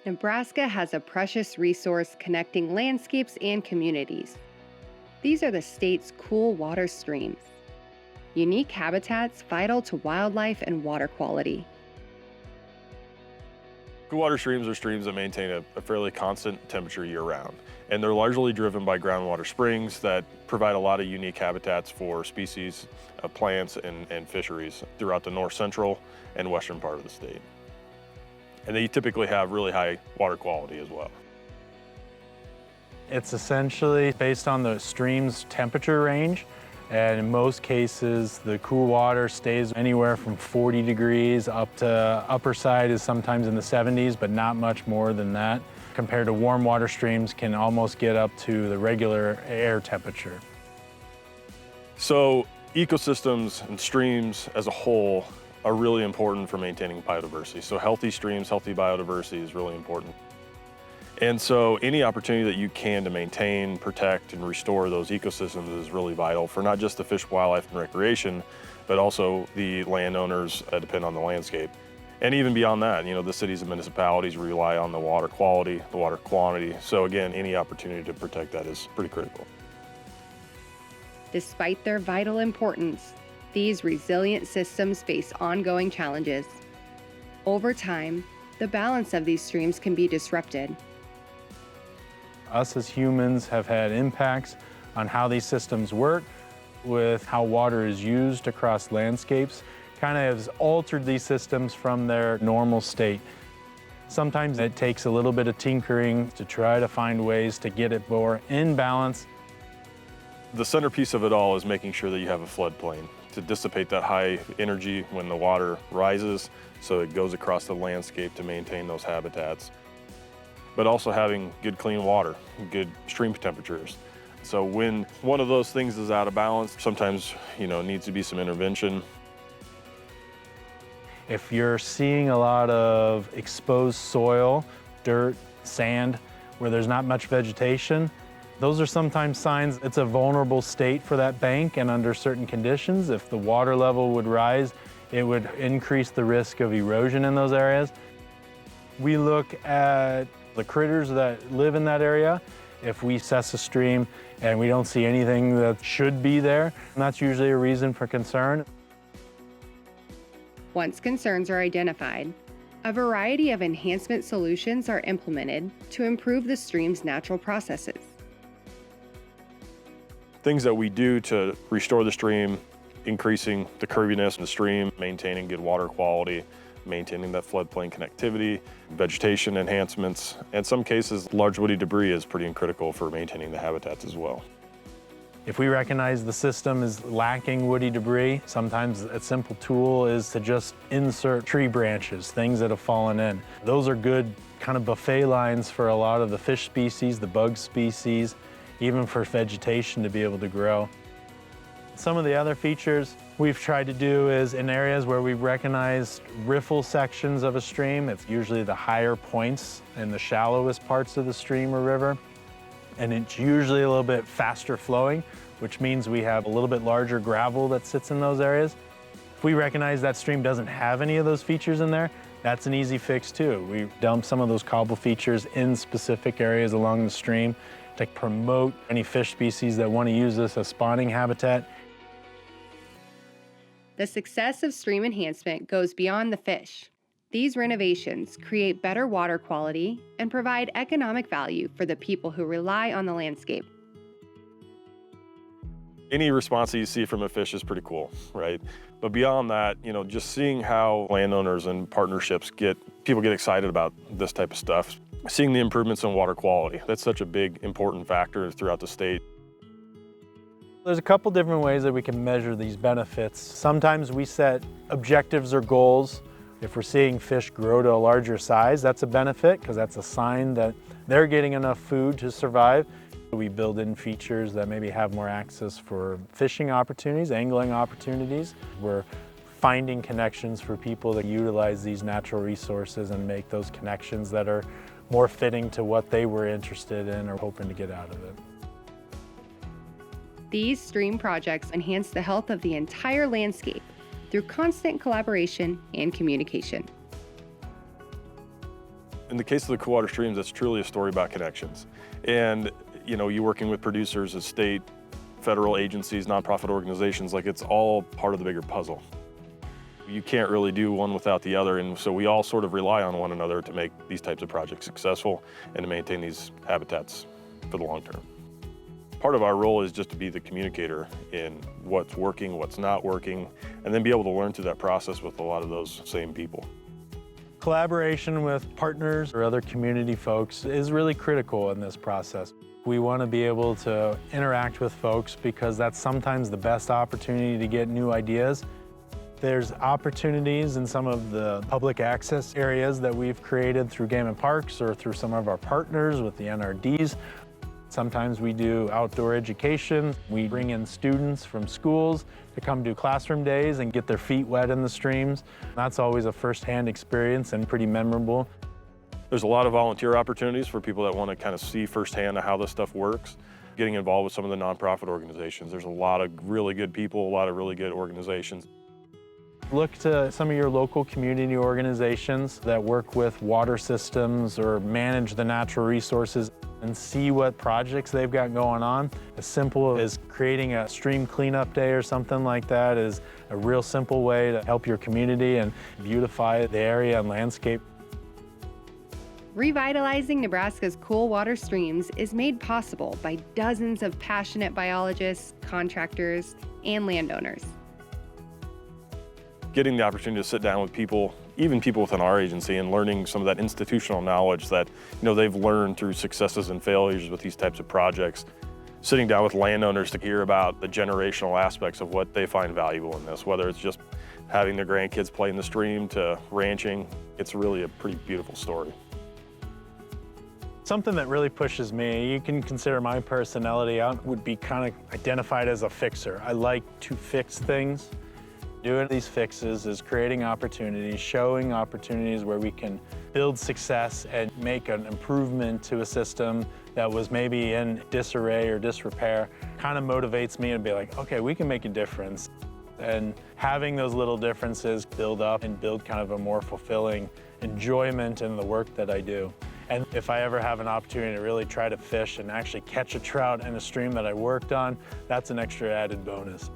Nebraska has a precious resource connecting landscapes and communities. These are the state's cool water streams, unique habitats vital to wildlife and water quality. Cool water streams are streams that maintain a fairly constant temperature year-round, and they're largely driven by groundwater springs that provide a lot of unique habitats for species of plants and fisheries throughout the north central and western part of the state. And they typically have really high water quality as well. It's essentially based on the stream's temperature range, and in most cases the cool water stays anywhere from 40 degrees up to upper side is sometimes in the 70s, but not much more than that. Compared to warm water streams can almost get up to the regular air temperature. So ecosystems and streams as a whole are really important for maintaining biodiversity. So healthy streams, healthy biodiversity is really important. And so any opportunity that you can to maintain, protect, and restore those ecosystems is really vital for not just the fish, wildlife, and recreation, but also the landowners that depend on the landscape. And even beyond that, the cities and municipalities rely on the water quality, the water quantity. So again, any opportunity to protect that is pretty critical. Despite their vital importance, these resilient systems face ongoing challenges. Over time, the balance of these streams can be disrupted. Us as humans have had impacts on how these systems work with how water is used across landscapes, kind of has altered these systems from their normal state. Sometimes it takes a little bit of tinkering to try to find ways to get it more in balance. The centerpiece of it all is making sure that you have a floodplain to dissipate that high energy when the water rises, so it goes across the landscape to maintain those habitats. But also having good clean water, good stream temperatures. So when one of those things is out of balance, sometimes needs to be some intervention. If you're seeing a lot of exposed soil, dirt, sand, where there's not much vegetation, those are sometimes signs it's a vulnerable state for that bank, and under certain conditions, if the water level would rise, it would increase the risk of erosion in those areas. We look at the critters that live in that area. If we assess a stream and we don't see anything that should be there, that's usually a reason for concern. Once concerns are identified, a variety of enhancement solutions are implemented to improve the stream's natural processes. Things that we do to restore the stream, increasing the curviness of the stream, maintaining good water quality, maintaining that floodplain connectivity, vegetation enhancements. In some cases, large woody debris is pretty critical for maintaining the habitats as well. If we recognize the system is lacking woody debris, sometimes a simple tool is to just insert tree branches, things that have fallen in. Those are good kind of buffet lines for a lot of the fish species, the bug species, even for vegetation to be able to grow. Some of the other features we've tried to do is in areas where we've recognized riffle sections of a stream, it's usually the higher points and the shallowest parts of the stream or river. And it's usually a little bit faster flowing, which means we have a little bit larger gravel that sits in those areas. If we recognize that stream doesn't have any of those features in there, that's an easy fix too. We dump some of those cobble features in specific areas along the stream to promote any fish species that want to use this as spawning habitat. The success of stream enhancement goes beyond the fish. These renovations create better water quality and provide economic value for the people who rely on the landscape. Any response that you see from a fish is pretty cool, right? But beyond that, just seeing how landowners and partnerships people get excited about this type of stuff, seeing the improvements in water quality, that's such a big, important factor throughout the state. There's a couple different ways that we can measure these benefits. Sometimes we set objectives or goals. If we're seeing fish grow to a larger size, that's a benefit because that's a sign that they're getting enough food to survive. We build in features that maybe have more access for fishing opportunities, angling opportunities. We're finding connections for people that utilize these natural resources and make those connections that are more fitting to what they were interested in or hoping to get out of it. These stream projects enhance the health of the entire landscape through constant collaboration and communication. In the case of the cool water streams, it's truly a story about connections. And you working with producers at state, federal agencies, nonprofit organizations, like it's all part of the bigger puzzle. You can't really do one without the other, and so we all sort of rely on one another to make these types of projects successful and to maintain these habitats for the long term. Part of our role is just to be the communicator in what's working, what's not working, and then be able to learn through that process with a lot of those same people. Collaboration with partners or other community folks is really critical in this process. We want to be able to interact with folks because that's sometimes the best opportunity to get new ideas. There's opportunities in some of the public access areas that we've created through Game and Parks or through some of our partners with the NRDs. Sometimes we do outdoor education. We bring in students from schools to come do classroom days and get their feet wet in the streams. That's always a firsthand experience and pretty memorable. There's a lot of volunteer opportunities for people that want to kind of see firsthand how this stuff works. Getting involved with some of the nonprofit organizations. There's a lot of really good people, a lot of really good organizations. Look to some of your local community organizations that work with water systems or manage the natural resources and see what projects they've got going on. As simple as creating a stream cleanup day or something like that is a real simple way to help your community and beautify the area and landscape. Revitalizing Nebraska's cool water streams is made possible by dozens of passionate biologists, contractors, and landowners. Getting the opportunity to sit down with people, even people within our agency, and learning some of that institutional knowledge that they've learned through successes and failures with these types of projects. Sitting down with landowners to hear about the generational aspects of what they find valuable in this, whether it's just having their grandkids play in the stream to ranching. It's really a pretty beautiful story. Something that really pushes me, you can consider my personality, I would be kind of identified as a fixer. I like to fix things. Doing these fixes is creating opportunities, showing opportunities where we can build success and make an improvement to a system that was maybe in disarray or disrepair. Kind of motivates me to be like, okay, we can make a difference. And having those little differences build up and build kind of a more fulfilling enjoyment in the work that I do. And if I ever have an opportunity to really try to fish and actually catch a trout in a stream that I worked on, that's an extra added bonus.